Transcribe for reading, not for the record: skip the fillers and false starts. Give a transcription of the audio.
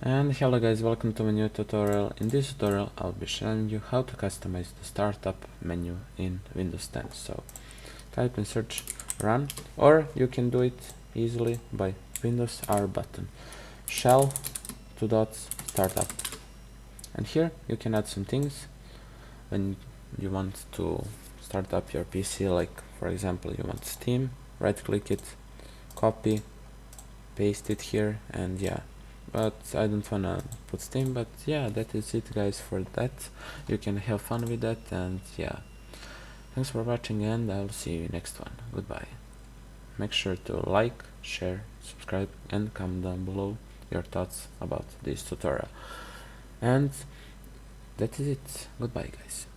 And hello guys, welcome to my new tutorial. In this tutorial I'll be showing you how to customize the startup menu in Windows 10. So type in search run, or you can do it easily by Windows R button, shell 2 dots startup, and here you can add some things when you want to start up your PC, like for example you want Steam, right click it, copy, paste it here, and yeah, but I don't wanna put Steam. But yeah, that is it guys for that. You can have fun with that, and yeah, thanks for watching, and I'll see you next one. Goodbye. Make sure to like, share, subscribe, and comment down below your thoughts about this tutorial. And that is it. Goodbye guys.